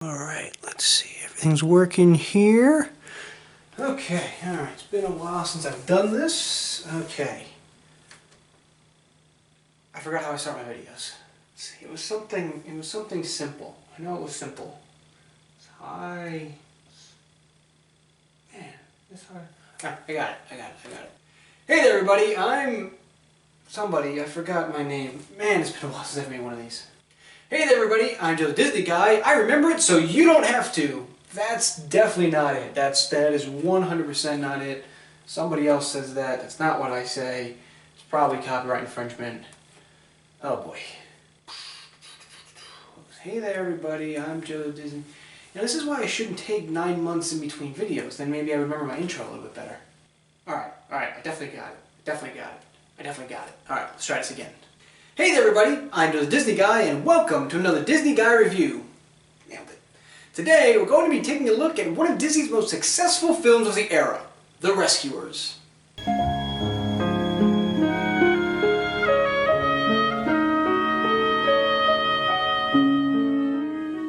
Alright, let's see. Everything's working here. Okay, alright. It's been a while since I've done this. Okay. I forgot how I start my videos. Let's see, it was something simple. I know it was simple. It's hi. Man, it's hard. Alright, I got it. Hey there everybody, I'm somebody. I forgot my name. Man, it's been a while since I've made one of these. Hey there everybody, I'm Joe the Disney Guy. I remember it so you don't have to. That's definitely not it. That is 100% not it. Somebody else says that. That's not what I say. It's probably copyright infringement. Oh boy. Hey there everybody, I'm Joe the Disney. Now this is why I shouldn't take 9 months in between videos. Then maybe I would remember my intro a little bit better. Alright, I definitely got it. Alright, let's try this again. Hey there everybody, I'm Joe the Disney Guy and welcome to another Disney Guy review. Nailed it. Today we're going to be taking a look at one of Disney's most successful films of the era, The Rescuers.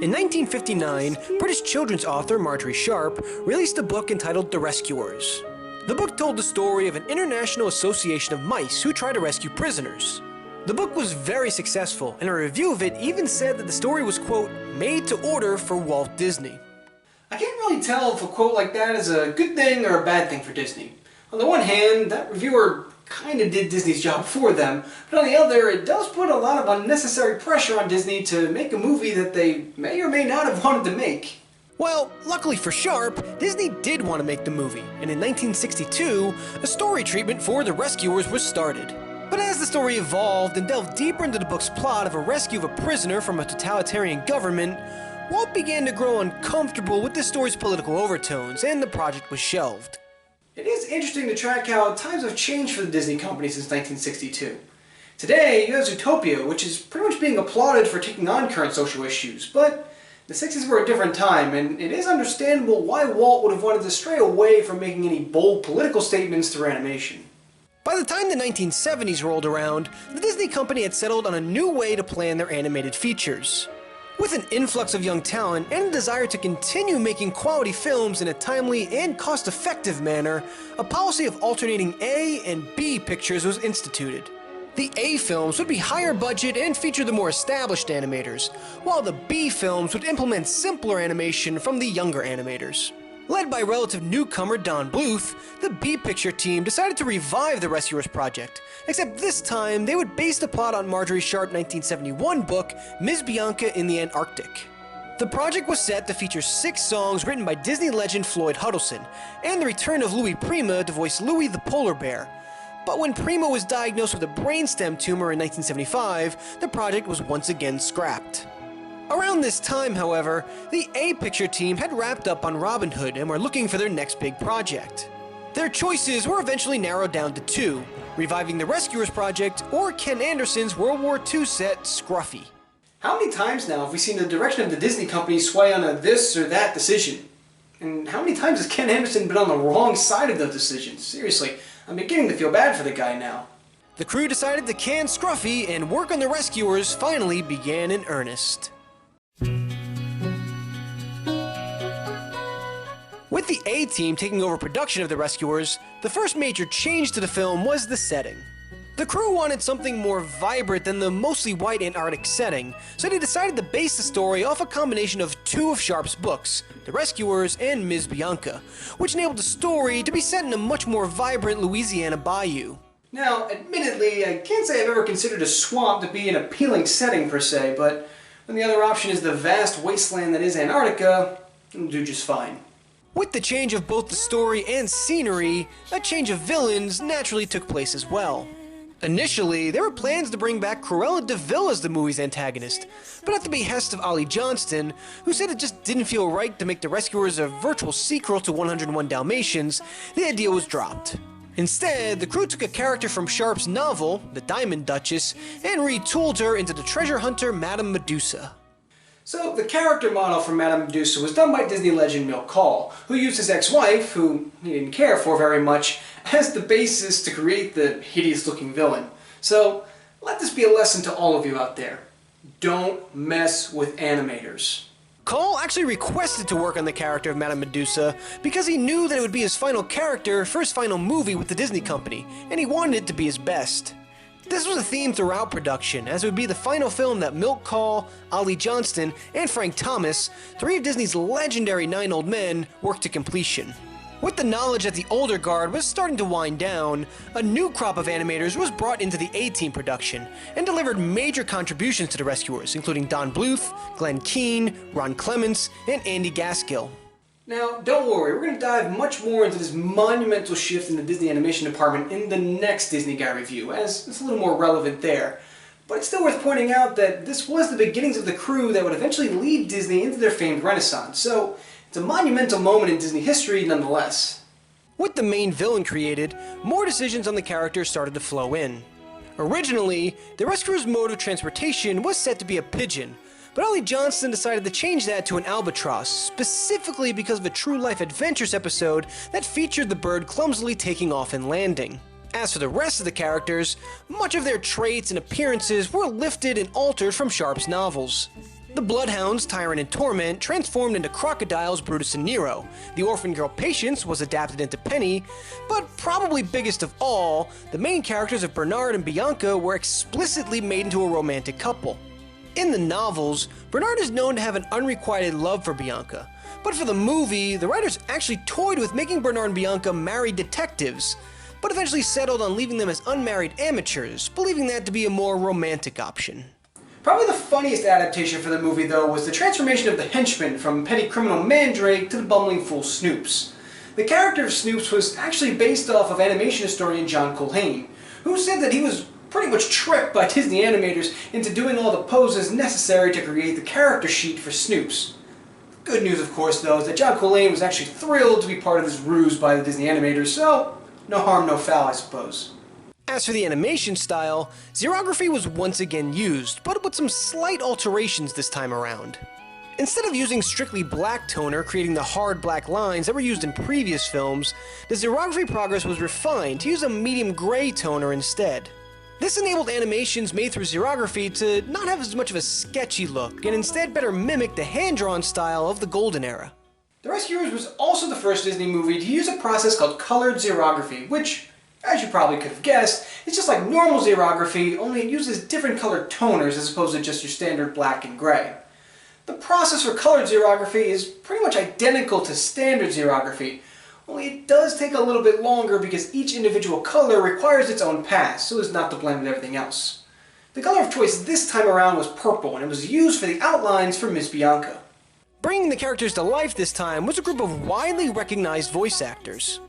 In 1959, British children's author Marjorie Sharp released a book entitled The Rescuers. The book told the story of an international association of mice who try to rescue prisoners. The book was very successful, and a review of it even said that the story was, quote, made to order for Walt Disney. I can't really tell if a quote like that is a good thing or a bad thing for Disney. On the one hand, that reviewer kind of did Disney's job for them, but on the other, it does put a lot of unnecessary pressure on Disney to make a movie that they may or may not have wanted to make. Well, luckily for Sharp, Disney did want to make the movie, and in 1962, a story treatment for The Rescuers was started. But as the story evolved and delved deeper into the book's plot of a rescue of a prisoner from a totalitarian government, Walt began to grow uncomfortable with the story's political overtones, and the project was shelved. It is interesting to track how times have changed for the Disney company since 1962. Today, you have Zootopia, which is pretty much being applauded for taking on current social issues, but the 60s were a different time, and it is understandable why Walt would have wanted to stray away from making any bold political statements through animation. By the time the 1970s rolled around, the Disney company had settled on a new way to plan their animated features. With an influx of young talent and a desire to continue making quality films in a timely and cost-effective manner, a policy of alternating A and B pictures was instituted. The A films would be higher budget and feature the more established animators, while the B films would implement simpler animation from the younger animators. Led by relative newcomer Don Bluth, the B-Picture team decided to revive the Rescuers project, except this time they would base the plot on Marjorie Sharp's 1971 book, Ms. Bianca in the Antarctic. The project was set to feature 6 songs written by Disney legend Floyd Huddleston, and the return of Louis Prima to voice Louis the Polar Bear. But when Prima was diagnosed with a brainstem tumor in 1975, the project was once again scrapped. Around this time, however, the A-Picture team had wrapped up on Robin Hood and were looking for their next big project. Their choices were eventually narrowed down to 2, reviving the Rescuers project or Ken Anderson's World War II set Scruffy. How many times now have we seen the direction of the Disney company sway on a this or that decision? And how many times has Ken Anderson been on the wrong side of those decisions? Seriously, I'm beginning to feel bad for the guy now. The crew decided to can Scruffy, and work on the Rescuers finally began in earnest. With the A-Team taking over production of The Rescuers, the first major change to the film was the setting. The crew wanted something more vibrant than the mostly white Antarctic setting, so they decided to base the story off a combination of 2 of Sharp's books, The Rescuers and Ms. Bianca, which enabled the story to be set in a much more vibrant Louisiana bayou. Now, admittedly, I can't say I've ever considered a swamp to be an appealing setting per se, but when the other option is the vast wasteland that is Antarctica, it'll do just fine. With the change of both the story and scenery, a change of villains naturally took place as well. Initially, there were plans to bring back Cruella de Vil as the movie's antagonist, but at the behest of Ollie Johnston, who said it just didn't feel right to make The Rescuers a virtual sequel to 101 Dalmatians, the idea was dropped. Instead, the crew took a character from Sharp's novel, The Diamond Duchess, and retooled her into the treasure hunter Madame Medusa. So, the character model for Madame Medusa was done by Disney legend Milt Kahl, who used his ex-wife, who he didn't care for very much, as the basis to create the hideous-looking villain. So, let this be a lesson to all of you out there. Don't mess with animators. Cole actually requested to work on the character of Madame Medusa because he knew that it would be his final character for his final movie with the Disney company, and he wanted it to be his best. This was a theme throughout production, as it would be the final film that Milt Kahl, Ollie Johnston, and Frank Thomas, three of Disney's legendary 9 old men, worked to completion. With the knowledge that the older guard was starting to wind down, a new crop of animators was brought into the A-Team production and delivered major contributions to the Rescuers, including Don Bluth, Glenn Keane, Ron Clements, and Andy Gaskill. Now, don't worry, we're going to dive much more into this monumental shift in the Disney animation department in the next Disney Guy review, as it's a little more relevant there. But it's still worth pointing out that this was the beginnings of the crew that would eventually lead Disney into their famed renaissance, so it's a monumental moment in Disney history nonetheless. With the main villain created, more decisions on the character started to flow in. Originally, the Rescuers' mode of transportation was set to be a pigeon, but Ollie Johnston decided to change that to an albatross, specifically because of a True Life Adventures episode that featured the bird clumsily taking off and landing. As for the rest of the characters, much of their traits and appearances were lifted and altered from Sharp's novels. The Bloodhounds, Tyrant and Torment, transformed into crocodiles Brutus and Nero. The orphan girl Patience was adapted into Penny, but probably biggest of all, the main characters of Bernard and Bianca were explicitly made into a romantic couple. In the novels, Bernard is known to have an unrequited love for Bianca, but for the movie, the writers actually toyed with making Bernard and Bianca married detectives, but eventually settled on leaving them as unmarried amateurs, believing that to be a more romantic option. Probably the funniest adaptation for the movie, though, was the transformation of the henchman from petty criminal Mandrake to the bumbling fool Snoops. The character of Snoops was actually based off of animation historian John Culhane, who said that he was pretty much tricked by Disney animators into doing all the poses necessary to create the character sheet for Snoops. Good news, of course, though, is that John Culhane was actually thrilled to be part of this ruse by the Disney animators, so no harm, no foul, I suppose. As for the animation style, xerography was once again used, but with some slight alterations this time around. Instead of using strictly black toner, creating the hard black lines that were used in previous films, the xerography progress was refined to use a medium gray toner instead. This enabled animations made through xerography to not have as much of a sketchy look, and instead better mimic the hand-drawn style of the Golden Era. The Rescuers was also the first Disney movie to use a process called colored xerography, which, as you probably could have guessed, it's just like normal xerography, only it uses different colored toners as opposed to just your standard black and gray. The process for colored xerography is pretty much identical to standard xerography, only it does take a little bit longer because each individual color requires its own pass, so as not to blend with everything else. The color of choice this time around was purple, and it was used for the outlines for Miss Bianca. Bringing the characters to life this time was a group of widely recognized voice actors.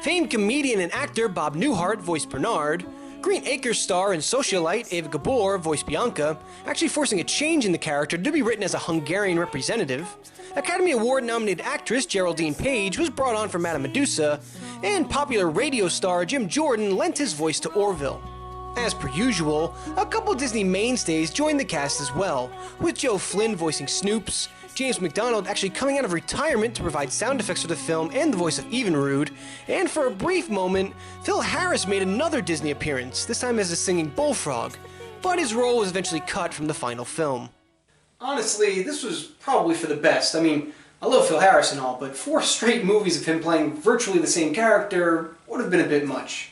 Famed comedian and actor Bob Newhart voiced Bernard, Green Acres star and socialite Eva Gabor voiced Bianca, actually forcing a change in the character to be written as a Hungarian representative. Academy Award-nominated actress Geraldine Page was brought on for Madame Medusa, and popular radio star Jim Jordan lent his voice to Orville. As per usual, a couple Disney mainstays joined the cast as well, with Joe Flynn voicing Snoops, James McDonald actually coming out of retirement to provide sound effects for the film and the voice of Evinrude, and for a brief moment, Phil Harris made another Disney appearance, this time as a singing bullfrog, but his role was eventually cut from the final film. Honestly, this was probably for the best. I mean, I love Phil Harris and all, but 4 straight movies of him playing virtually the same character would have been a bit much.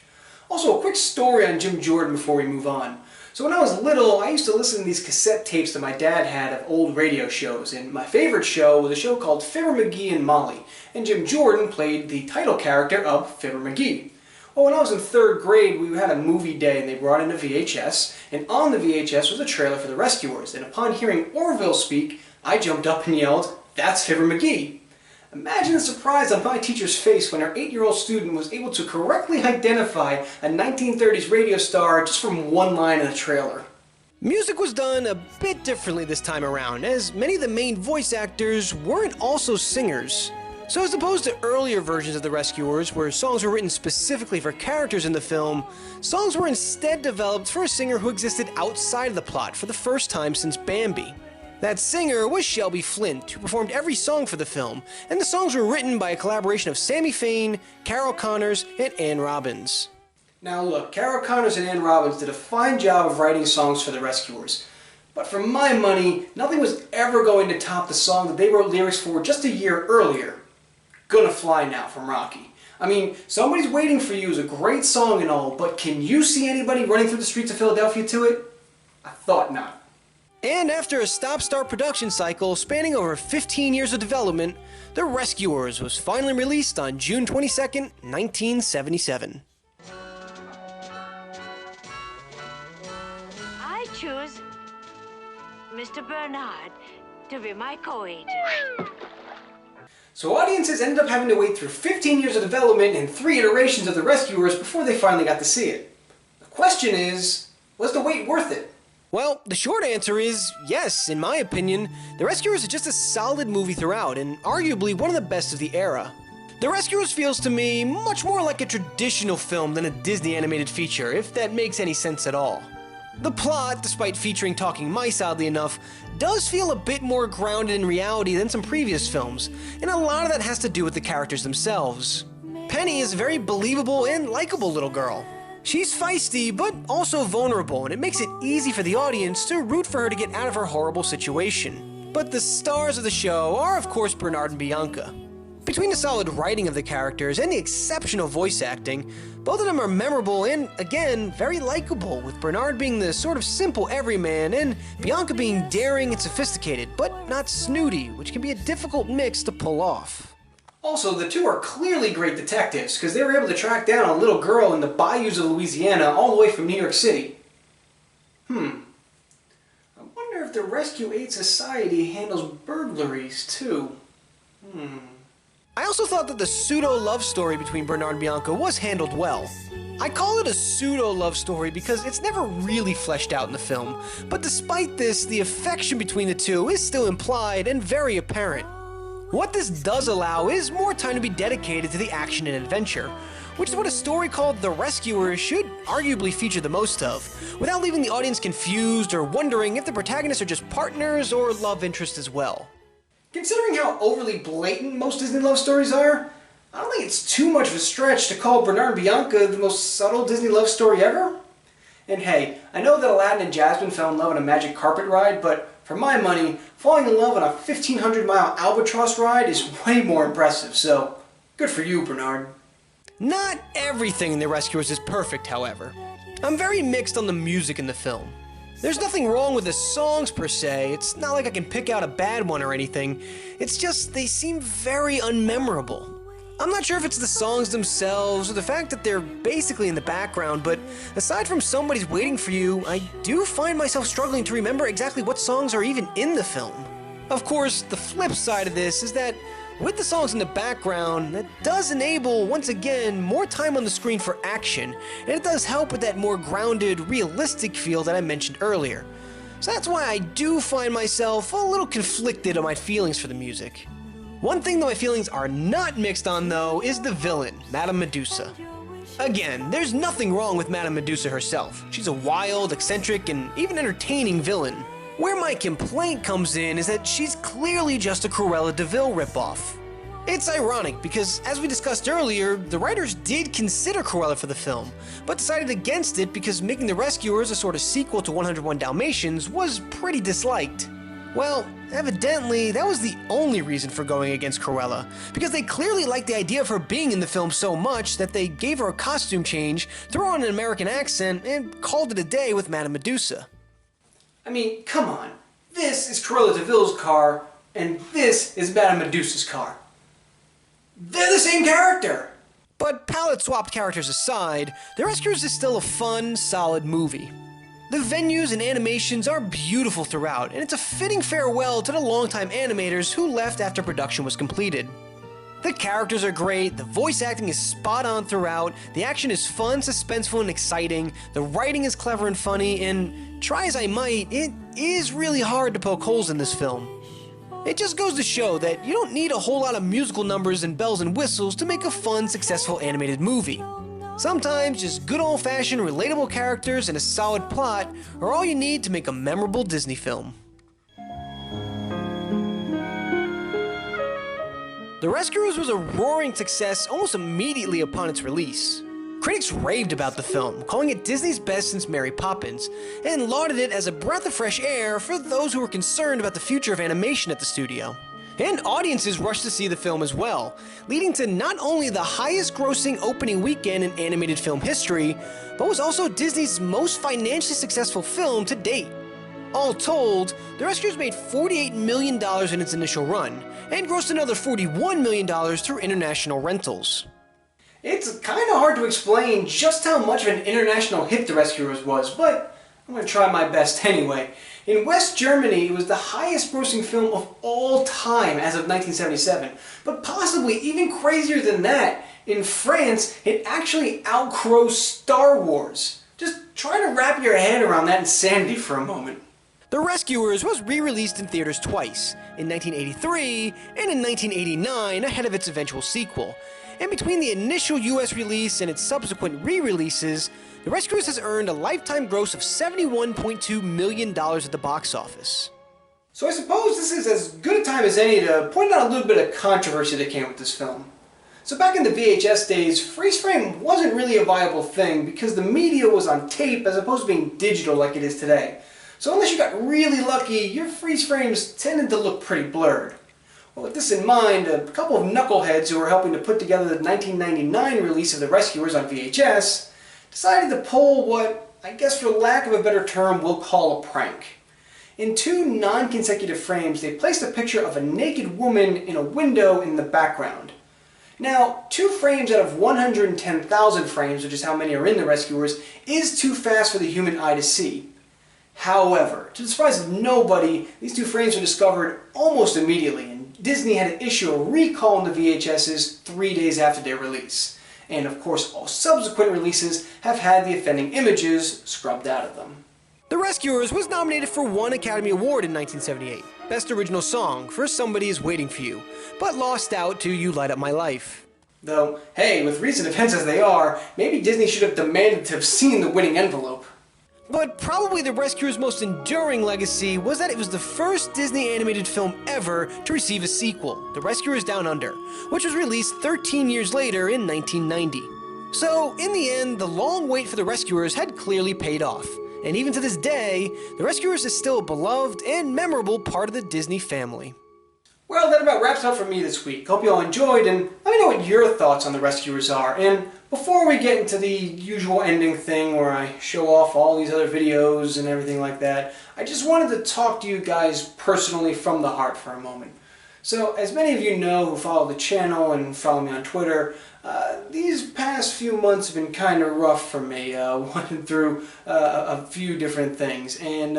Also, a quick story on Jim Jordan before we move on. So when I was little, I used to listen to these cassette tapes that my dad had of old radio shows, and my favorite show was a show called Fibber McGee and Molly, and Jim Jordan played the title character of Fibber McGee. Well, when I was in 3rd grade, we had a movie day and they brought in a VHS, and on the VHS was a trailer for The Rescuers, and upon hearing Orville speak, I jumped up and yelled, "That's Fibber McGee!" Imagine the surprise on my teacher's face when her 8-year-old student was able to correctly identify a 1930s radio star just from one line in a trailer. Music was done a bit differently this time around, as many of the main voice actors weren't also singers. So as opposed to earlier versions of The Rescuers, where songs were written specifically for characters in the film, songs were instead developed for a singer who existed outside of the plot for the first time since Bambi. That singer was Shelby Flint, who performed every song for the film, and the songs were written by a collaboration of Sammy Fain, Carol Connors, and Ann Robbins. Now look, Carol Connors and Ann Robbins did a fine job of writing songs for The Rescuers, But for my money, nothing was ever going to top the song that they wrote lyrics for just a year earlier. Gonna Fly Now from Rocky. I mean, Somebody's Waiting for You is a great song and all, but can you see anybody running through the streets of Philadelphia to it? I thought not. And after a stop-start production cycle spanning over 15 years of development, The Rescuers was finally released on June 22nd, 1977. I choose Mr. Bernard to be my co-agent. So audiences ended up having to wait through 15 years of development and 3 iterations of The Rescuers before they finally got to see it. The question is, was the wait worth it? Well, the short answer is yes, in my opinion. The Rescuers is just a solid movie throughout, and arguably one of the best of the era. The Rescuers feels to me much more like a traditional film than a Disney animated feature, if that makes any sense at all. The plot, despite featuring talking mice oddly enough, does feel a bit more grounded in reality than some previous films, and a lot of that has to do with the characters themselves. Penny is a very believable and likable little girl. She's feisty, but also vulnerable, and it makes it easy for the audience to root for her to get out of her horrible situation. But the stars of the show are of course Bernard and Bianca. Between the solid writing of the characters and the exceptional voice acting, both of them are memorable and, again, very likable, with Bernard being the sort of simple everyman and Bianca being daring and sophisticated, but not snooty, which can be a difficult mix to pull off. Also, the two are clearly great detectives, because they were able to track down a little girl in the bayous of Louisiana all the way from New York City. I wonder if the Rescue Aid Society handles burglaries too. I also thought that the pseudo-love story between Bernard and Bianca was handled well. I call it a pseudo-love story because it's never really fleshed out in the film, but despite this, the affection between the two is still implied and very apparent. What this does allow is more time to be dedicated to the action and adventure, which is what a story called The Rescuers should arguably feature the most of, without leaving the audience confused or wondering if the protagonists are just partners or love interests as well. Considering how overly blatant most Disney love stories are, I don't think it's too much of a stretch to call Bernard and Bianca the most subtle Disney love story ever. And hey, I know that Aladdin and Jasmine fell in love on a magic carpet ride, but for my money, falling in love on a 1,500-mile albatross ride is way more impressive, so good for you, Bernard. Not everything in The Rescuers is perfect, however. I'm very mixed on the music in the film. There's nothing wrong with the songs per se, it's not like I can pick out a bad one or anything, it's just they seem very unmemorable. I'm not sure if it's the songs themselves or the fact that they're basically in the background, but aside from Somebody's Waiting for You, I do find myself struggling to remember exactly what songs are even in the film. Of course, the flip side of this is that with the songs in the background, that does enable, once again, more time on the screen for action, and it does help with that more grounded, realistic feel that I mentioned earlier. So that's why I do find myself a little conflicted on my feelings for the music. One thing that my feelings are not mixed on, though, is the villain, Madame Medusa. Again, there's nothing wrong with Madame Medusa herself. She's a wild, eccentric, and even entertaining villain. Where my complaint comes in is that she's clearly just a Cruella de Vil ripoff. It's ironic because, as we discussed earlier, the writers did consider Cruella for the film, but decided against it because making The Rescuers a sort of sequel to 101 Dalmatians was pretty disliked. Well, evidently, that was the only reason for going against Cruella, because they clearly liked the idea of her being in the film so much that they gave her a costume change, threw on an American accent, and called it a day with Madame Medusa. I mean, come on. This is Cruella de Vil's car, and this is Madame Medusa's car. They're the same character! But palette-swapped characters aside, The Rescuers is still a fun, solid movie. The venues and animations are beautiful throughout, and it's a fitting farewell to the longtime animators who left after production was completed. The characters are great, the voice acting is spot on throughout, the action is fun, suspenseful, and exciting, the writing is clever and funny, and try as I might, it is really hard to poke holes in this film. It just goes to show that you don't need a whole lot of musical numbers and bells and whistles to make a fun, successful animated movie. Sometimes just good old-fashioned, relatable characters and a solid plot are all you need to make a memorable Disney film. The Rescuers was a roaring success almost immediately upon its release. Critics raved about the film, calling it Disney's best since Mary Poppins, and lauded it as a breath of fresh air for those who were concerned about the future of animation at the studio. And audiences rushed to see the film as well, leading to not only the highest grossing opening weekend in animated film history, but was also Disney's most financially successful film to date. All told, The Rescuers made $48 million in its initial run, and grossed another $41 million through international rentals. It's kind of hard to explain just how much of an international hit The Rescuers was, but I'm going to try my best anyway. In West Germany, it was the highest grossing film of all time as of 1977, but possibly even crazier than that, in France, it actually outgrossed Star Wars. Just try to wrap your head around that insanity for a moment. The Rescuers was re-released in theaters twice, in 1983 and in 1989 ahead of its eventual sequel. And between the initial US release and its subsequent re-releases, The Rescuers has earned a lifetime gross of $71.2 million at the box office. So I suppose this is as good a time as any to point out a little bit of controversy that came with this film. So back in the VHS days, freeze frame wasn't really a viable thing because the media was on tape as opposed to being digital like it is today. So unless you got really lucky, your freeze frames tended to look pretty blurred. Well, with this in mind, a couple of knuckleheads who were helping to put together the 1999 release of The Rescuers on VHS decided to pull what, I guess for lack of a better term, we'll call a prank. In two non-consecutive frames, they placed a picture of a naked woman in a window in the background. Now, 2 frames out of 110,000 frames, which is how many are in The Rescuers, is too fast for the human eye to see. However, to the surprise of nobody, these 2 frames were discovered almost immediately, and Disney had to issue a recall on the VHSs 3 days after their release. And of course, all subsequent releases have had the offending images scrubbed out of them. The Rescuers was nominated for 1 Academy Award in 1978, Best Original Song for Somebody Is Waiting for You, but lost out to You Light Up My Life. Though, hey, with recent events as they are, maybe Disney should have demanded to have seen the winning envelope. But probably The Rescuers' most enduring legacy was that it was the first Disney animated film ever to receive a sequel, The Rescuers Down Under, which was released 13 years later in 1990. So, in the end, the long wait for The Rescuers had clearly paid off, and even to this day, The Rescuers is still a beloved and memorable part of the Disney family. Well, that about wraps up for me this week. Hope you all enjoyed, and let me know what your thoughts on The Rescuers are. And before we get into the usual ending thing where I show off all these other videos and everything like that, I just wanted to talk to you guys personally from the heart for a moment. So, as many of you know who follow the channel and follow me on Twitter, these past few months have been kind of rough for me, went through a few different things. And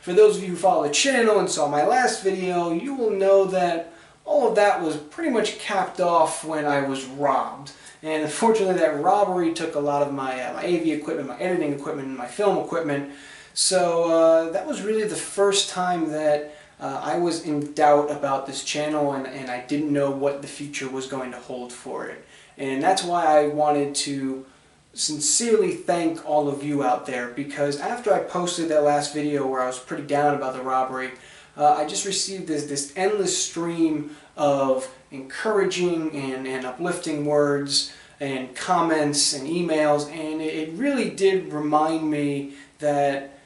for those of you who follow the channel and saw my last video, you will know that all of that was pretty much capped off when I was robbed. And unfortunately that robbery took a lot of my AV equipment, my editing equipment, and my film equipment. So that was really the first time that I was in doubt about this channel, and I didn't know what the future was going to hold for it. And that's why I wanted to sincerely thank all of you out there, because after I posted that last video where I was pretty down about the robbery, I just received this endless stream of encouraging and uplifting words and comments and emails, and it really did remind me that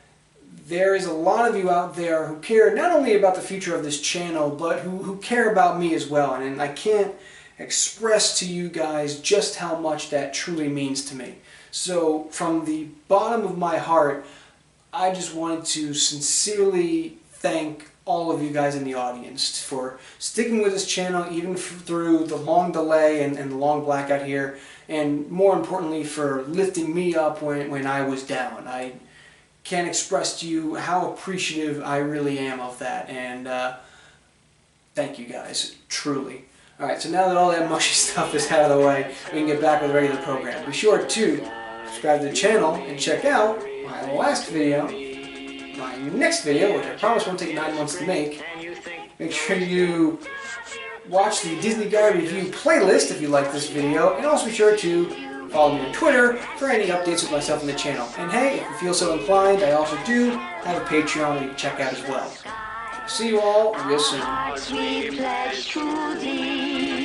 there is a lot of you out there who care not only about the future of this channel, but who care about me as well. And I can't express to you guys just how much that truly means to me. So from the bottom of my heart, I just wanted to sincerely thank all of you guys in the audience for sticking with this channel even through the long delay and the long blackout here, and more importantly for lifting me up when I was down. I can't express to you how appreciative I really am of that, and thank you guys, truly. Alright, so now that all that mushy stuff is out of the way, we can get back with the regular program. Be sure to subscribe to the channel and check out my last video, my next video, which I promise won't take 9 months to make. Make sure you watch the Disney Guide Review playlist if you like this video, and also be sure to follow me on Twitter for any updates with myself on the channel. And hey, if you feel so inclined, I also do have a Patreon that you can check out as well. See you all real soon. We pledge to thee.